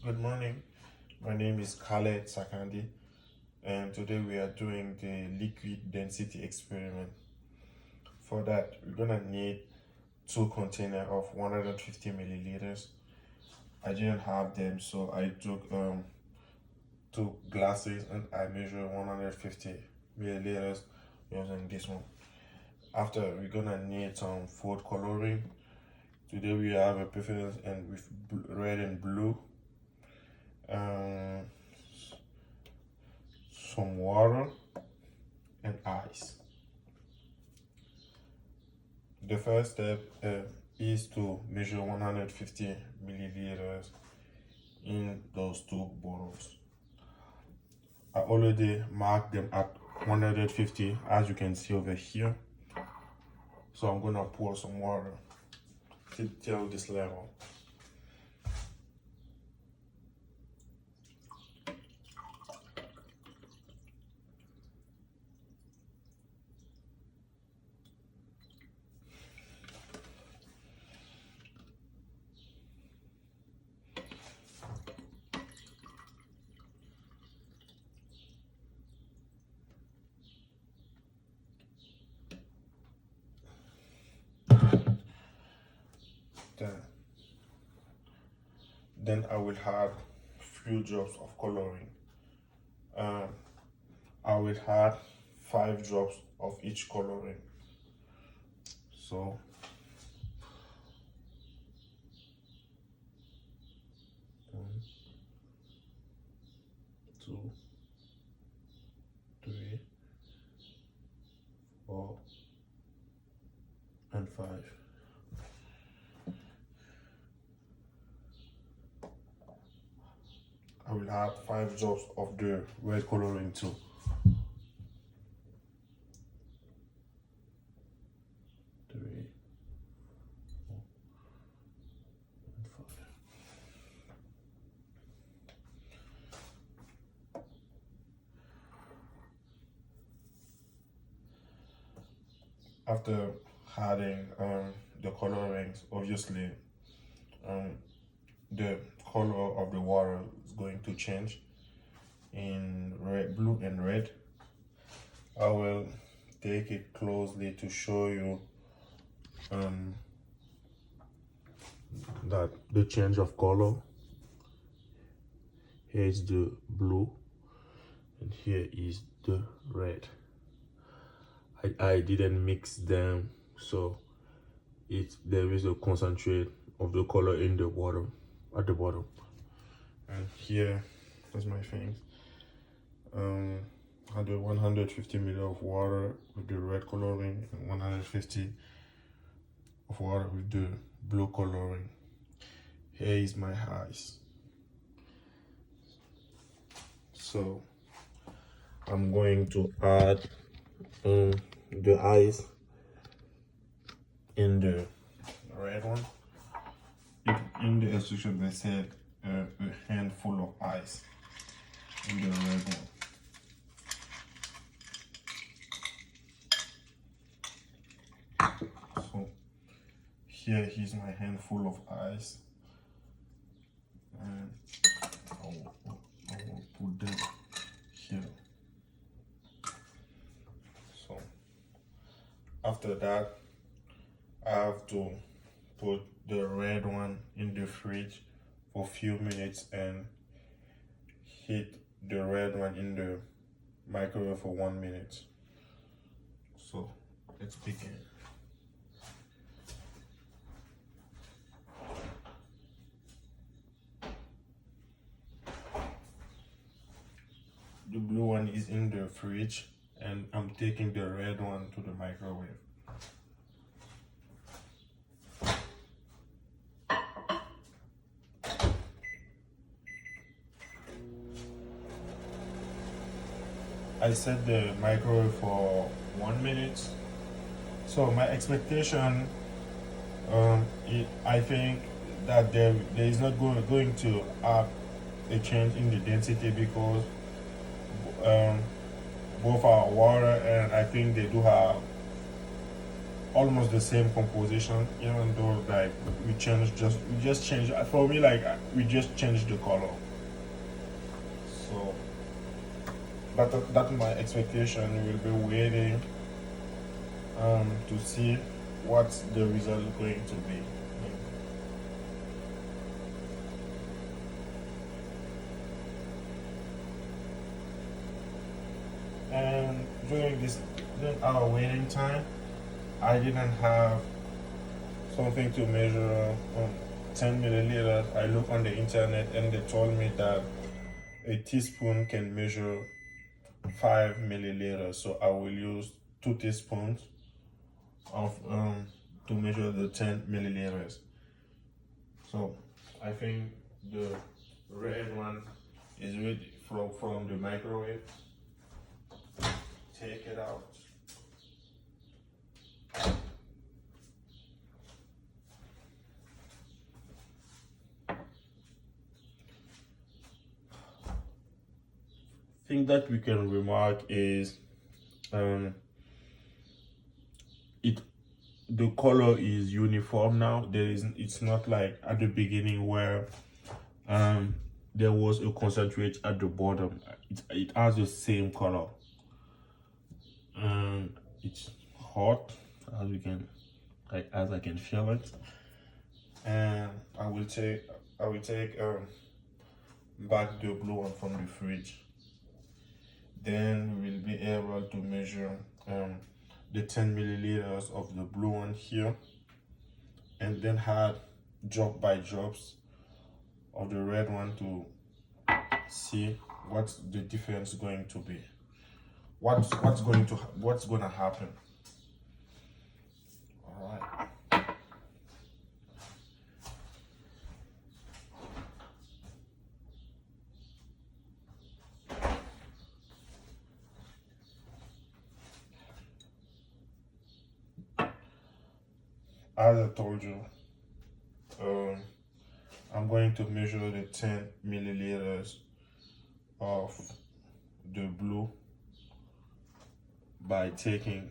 Good morning. My name is Khaled Sakandi, and today we are doing the liquid density experiment. For that, we're gonna need two containers of 150 milliliters. I didn't have them, so I took two glasses and I measured 150 milliliters using this one. After, we're gonna need some food coloring. Today we have a preference and with red and blue. Um, some water and ice. The first step is to measure 150 milliliters in those two bottles. I already marked them at 150 as you can see over here. So I'm gonna pour some water till this level. Then I will add few drops of coloring. I will add 5 drops of each coloring. So 1, 2, 3, 4, and 5. I will add 5 drops of the red coloring too. 3, 4, and 5. After adding the colorings, obviously the color of the water is going to change in red, blue and red. I will take it closely to show you that the change of color. Here is the blue and here is the red. I didn't mix them, so there is a concentrate of the color in the water at the bottom. And here is my thing. I do 150 ml of water with the red coloring and 150 of water with the blue coloring. Here is my ice. So I'm going to add the ice in the red one. In the instruction they said a handful of ice in the red one. So here is my handful of ice, and I will put them here. So after that, I have to put the red one in the fridge for a few minutes and heat the red one in the microwave for 1 minute. So let's begin. The blue one is in the fridge and I'm taking the red one to the microwave. I set the microwave for 1 minute. So my expectation, I think that there is not going to have a change in the density because both are water and I think they do have almost the same composition, even though like we just change. For me, like we just changed the color. So, but that's my expectation. We'll be waiting to see what's the result going to be. And during our waiting time, I didn't have something to measure 10 milliliters. I looked on the internet and they told me that a teaspoon can measure 5 milliliters. So I will use 2 teaspoons of to measure the 10 milliliters. So I think the red one is ready from the microwave. Take it out. Thing that we can remark is it the color is uniform now. It's not like at the beginning where there was a concentrate at the bottom. It has the same color. It's hot as we can as I can feel it. And I will take back the blue one from the fridge. Then we will be able to measure the 10 milliliters of the blue one here, and then add drop by drops of the red one to see what's the difference going to be. What's gonna happen. All right. As I told you, I'm going to measure the 10 milliliters of the blue by taking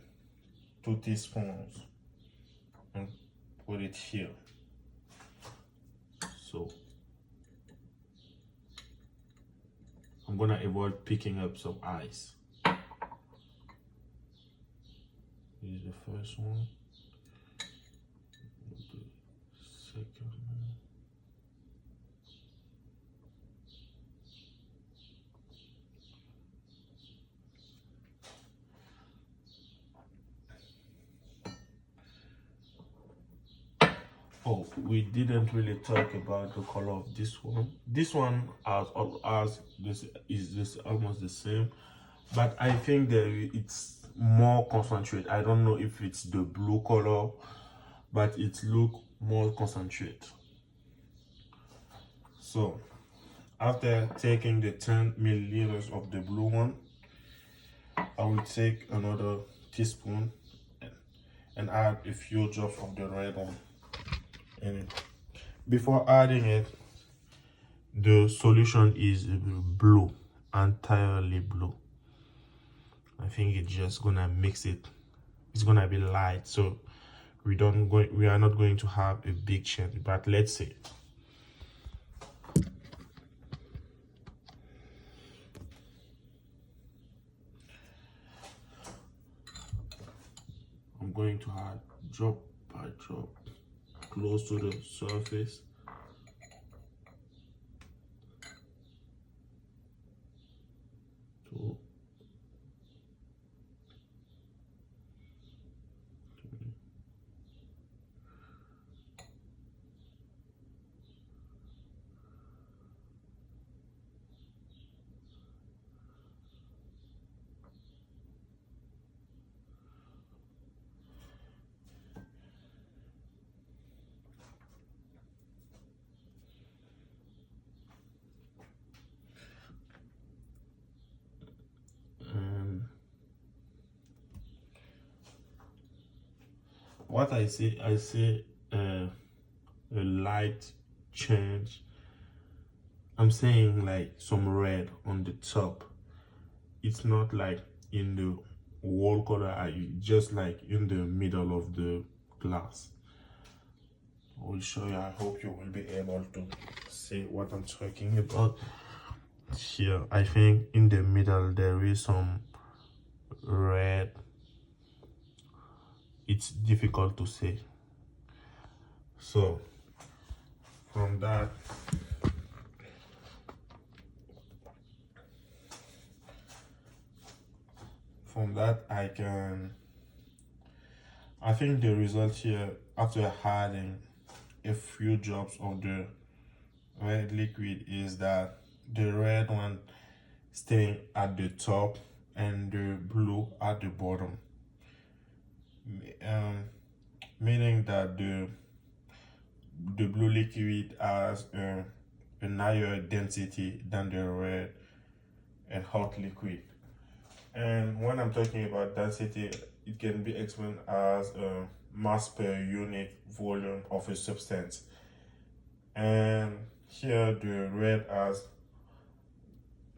2 teaspoons and put it here. So I'm gonna avoid picking up some ice. This is the first one. The second one. Oh, we didn't really talk about the color of this one. This one as this is almost the same, but I think that it's more concentrate. I don't know if it's the blue color, but it look more concentrate. So after taking the 10 milliliters of the blue one, I will take another teaspoon and add a few drops of the red one. And before adding it, the solution is blue, entirely blue. I think it's just gonna mix it. It's gonna be light, so we are not going to have a big change. But let's see. I'm going to add drop by drop close to the surface. Two. What I see a light change. I'm saying like some red on the top. It's not like in the whole color are just like in the middle of the glass. I will show you. I hope you will be able to see what I'm talking about. Here, I think in the middle there is some red. It's difficult to say. So from that, I think the result here, after adding a few drops of the red liquid, is that the red one staying at the top and the blue at the bottom, um, meaning that the blue liquid has a higher density than the red and hot liquid. And when I'm talking about density, it can be explained as mass per unit volume of a substance. And here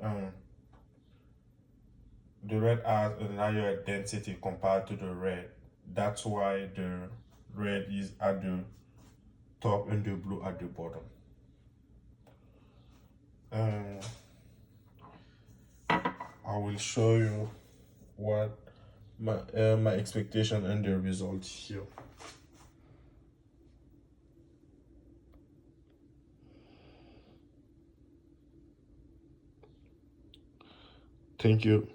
um, the red has a higher density compared to the red. That's why the red is at the top and the blue at the bottom. Um, I will show you what my expectation and the result here. Thank you.